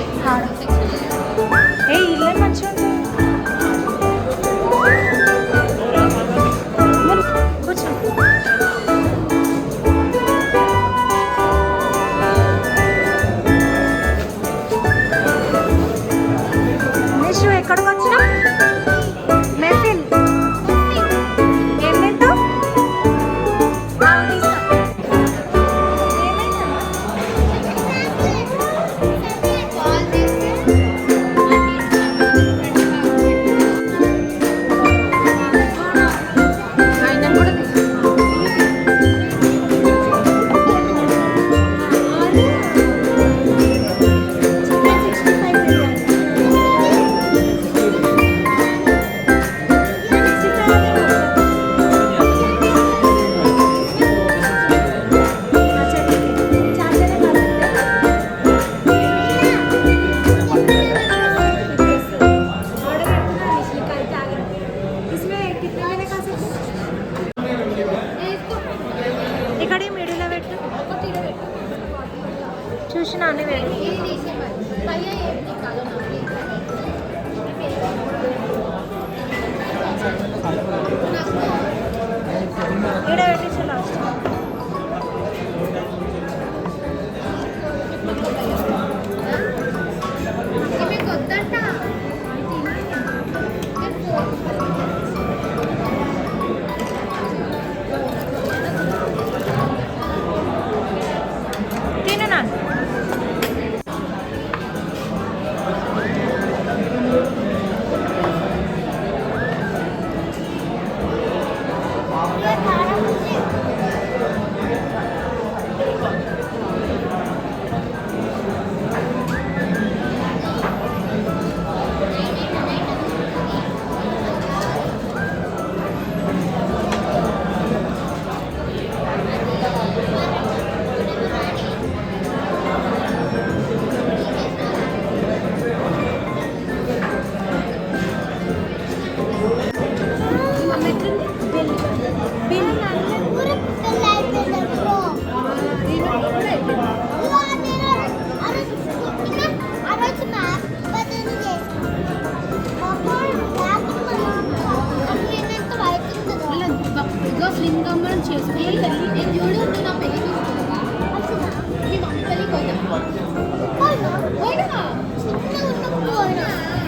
ఇక్కడ వచ్చి ఏ ఇల్లే మంచిగా కూర్చో. నిషు ఎక్కడికి వచ్చినా మెఫిల్ ఏం తింటావు? చూసిన అన్ని వేడు ఇక్కడ పెట్టించు లాస్ట్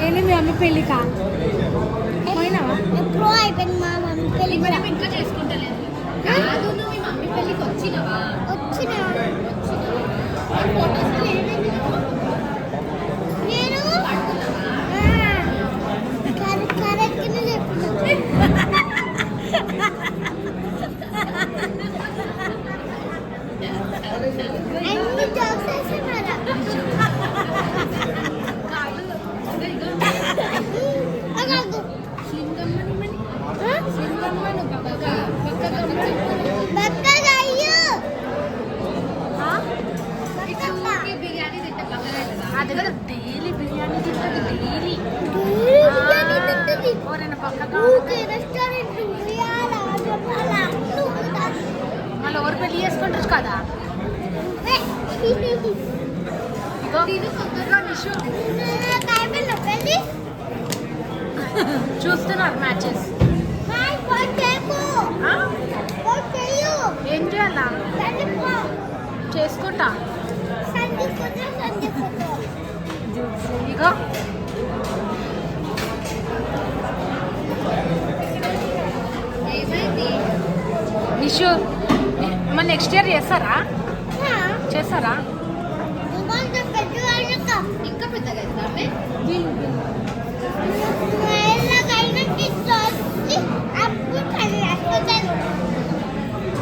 ఏంటి మీ అమ్మ పెళ్ళికా పోయినావా? ఎప్పుడో అయిపోయింది మా మమ్మీ పెళ్ళి. మనం ఇంకా చేసుకుంటలేదు. కాదు నువ్వు మీ మమ్మీ పెళ్ళికి వచ్చినవా? వచ్చినా. నేను కరెక్ట్గా చెప్పిన అన్ని జోక్స్ వేస్తున్నారా? అది కదా డైలీ బిర్యానీ తింటుంది. డైలీ మళ్ళీ ఎవరు పెళ్ళి చేసుకుంటారు కదా. చూస్తున్నారు మ్యాచెస్. ఏం చేయాలా చేసుకుంటా ఇగో నిషు మరి నెక్స్ట్ ఇయర్ చేస్తారా? చేస్తారా? ఇంకా పెద్దగా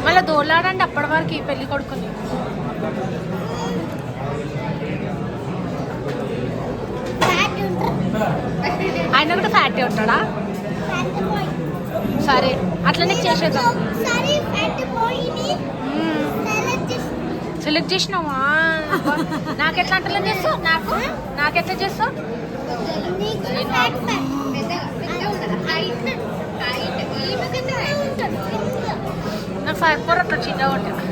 మళ్ళీ దోలాడండి అప్పటి వరకు ఈ పెళ్లి కొడుకుని. ఆయన కూడా ఫ్యాటే ఉంటాడా? సరే అట్లనే చేసేద్దాం. సెలెక్ట్ చేసినావా? నాకెట్లా అంటలే చేస్తావు? నాకెట్లా చేస్తావు? నాకు 5 అట్లా చిన్నగా ఉంటుంది.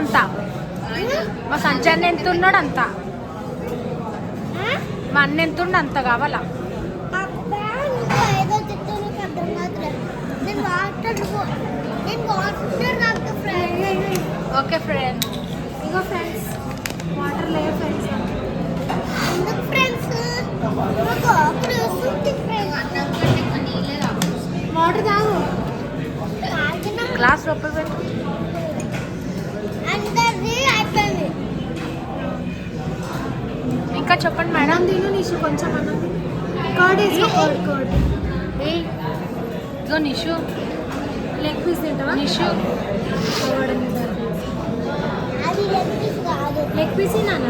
అంత. మా సంచాన్ని ఎంత ఉన్నాడు అంత, మా అన్న ఎంత ఉండు అంత కావాలా. ఓకే ఫ్రెండ్స్, ఇగో ఫ్రెండ్స్ వాటర్ లేవు ఫ్రెండ్స్. వాటర్ తాగు. గ్లాస్ లోపల పెట్టు. ఇంకా చెప్పండి మేడం. తిను నిషు కొంచెం అన్నం. కర్డ్ వేసుకో. కర్డ్ ఇదిగో నిషు, లెగ్ పీస్ తింటావా? నిషు లెగ్ పీస్ నాన్న.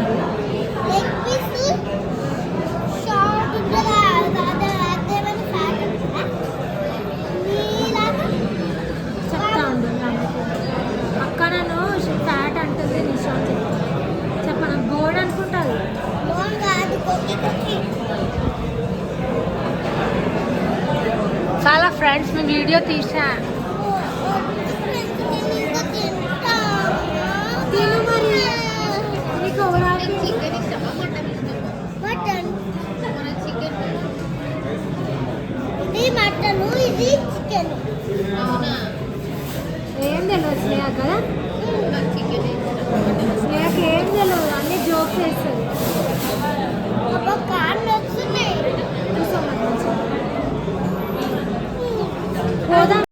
చెప్తా ఉండు అక్క, నన్ను ఫ్యాట్ అంటుంది నిషు అని చెప్పను. బోర్డ్ అనుకుంటుంది. చాలా ఫ్రెండ్స్ మేము వీడియో తీసా. తిను మరి. నీకు ఇది మటన్, ఇది చికెన్. ఏం తెలియదు కదా.